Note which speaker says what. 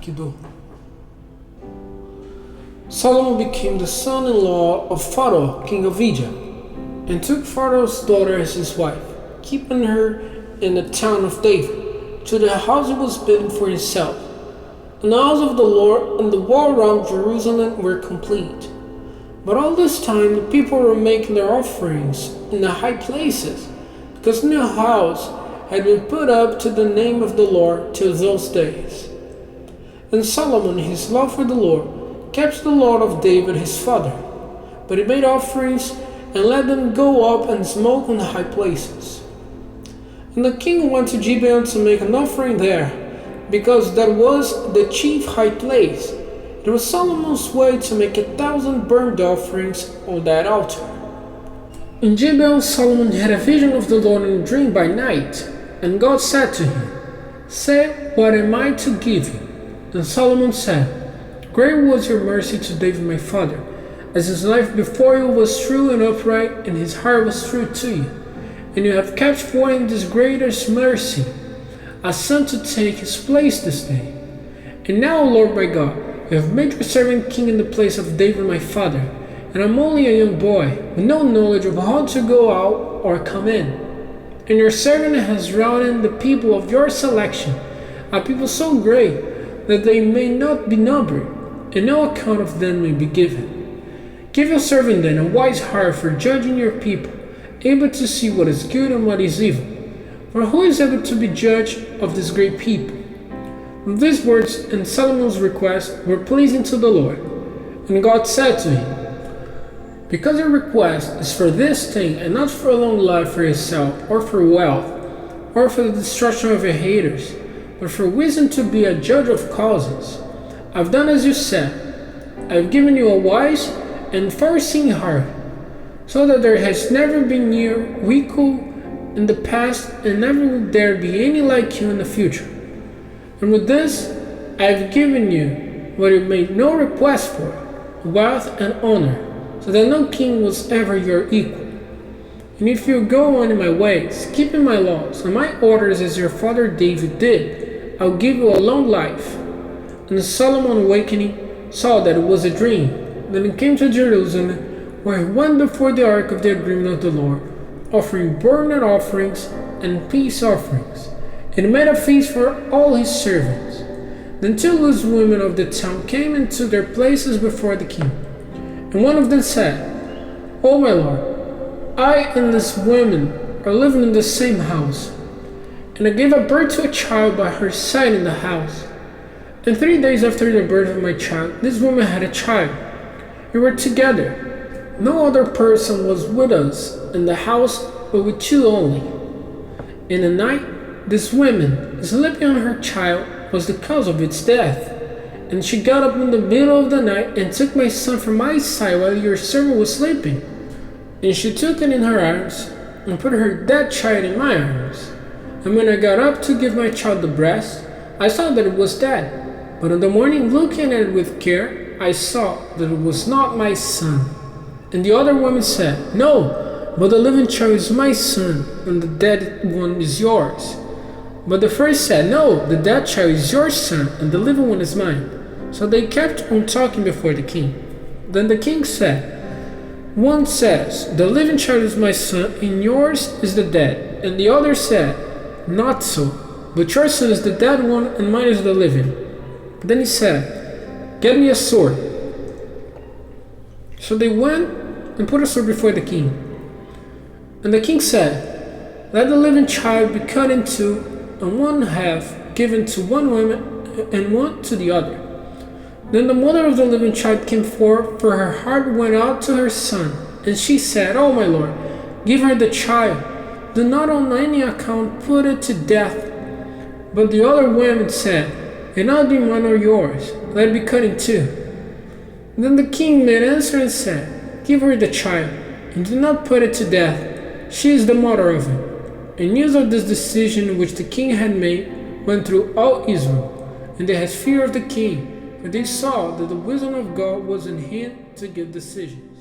Speaker 1: líquido. Solomon became the son-in-law of Pharaoh, king of Egypt, and took Pharaoh's daughter as his wife, keeping her in the town of David, to the house he was building for himself. And the house of the Lord and the wall around Jerusalem were complete. But all this time the people were making their offerings in the high places, because no house had been put up to the name of the Lord till those days. And Solomon, his love for the Lord, kept the law of David his father, but he made offerings and let them go up and smoke in the high places. And the king went to Gibeon to make an offering there, because that was the chief high place. It was Solomon's way to make 1,000 burnt offerings on that altar. In Gibeon, Solomon had a vision of the Lord in a dream by night, and God said to him, "Say, what am I to give you?" And Solomon said, "Great was your mercy to David my father, as his life before you was true and upright, and his heart was true to you. And you have kept for him this greatest mercy, a son to take his place this day. And now, Lord my God, you have made your servant king in the place of David my father, and I'm only a young boy, with no knowledge of how to go out or come in. And your servant has routed the people of your selection, a people so great that they may not be numbered, and no account of them may be given. Give your servant then a wise heart for judging your people, able to see what is good and what is evil. For who is able to be judge of this great people?" These words and Solomon's request were pleasing to the Lord. And God said to him, "Because your request is for this thing, and not for a long life for yourself, or for wealth, or for the destruction of your haters, but for wisdom to be a judge of causes, I've done as you said. I've given you a wise and foreseeing heart, so that there has never been equal in the past, and never will there be any like you in the future. And with this, I have given you what you made no request for, wealth and honor, so that no king was ever your equal. And if you go on in my ways, keeping my laws and my orders as your father David did, I'll give you a long life." And Solomon, awakening, saw that it was a dream. Then he came to Jerusalem, where he went before the ark of the agreement of the Lord, offering burnt offerings and peace offerings, and he made a feast for all his servants. Then 2 loose women of the town came into their places before the king. And one of them said, "O my lord, I and this woman are living in the same house, and I gave a birth to a child by her side in the house. And 3 days after the birth of my child, this woman had a child. We were together. No other person was with us in the house but with 2 only. In the night, this woman, sleeping on her child, was the cause of its death. And she got up in the middle of the night and took my son from my side while your servant was sleeping. And she took it in her arms and put her dead child in my arms. And when I got up to give my child the breast, I saw that it was dead. But in the morning, looking at it with care, I saw that it was not my son." And the other woman said, "No, but the living child is my son, and the dead one is yours." But the first said, "No, the dead child is your son, and the living one is mine." So they kept on talking before the king. Then the king said, "One says, 'The living child is my son, and yours is the dead.' And the other said, 'Not so, but your son is the dead one, and mine is the living.' Then he said, 'Get me a sword.' So they went and put a sword before the king. And the king said, 'Let the living child be cut in two, and one half given to one woman and one to the other.' Then the mother of the living child came forth, for her heart went out to her son. And she said, 'Oh my lord, give her the child. Do not on any account put it to death.' But the other women said, 'It not be mine or yours. Let it be cut in two.' Then the king made answer and said, 'Give her the child, and do not put it to death. She is the mother of it.' And news of this decision which the king had made went through all Israel, and they had fear of the king, for they saw that the wisdom of God was in him to give decisions.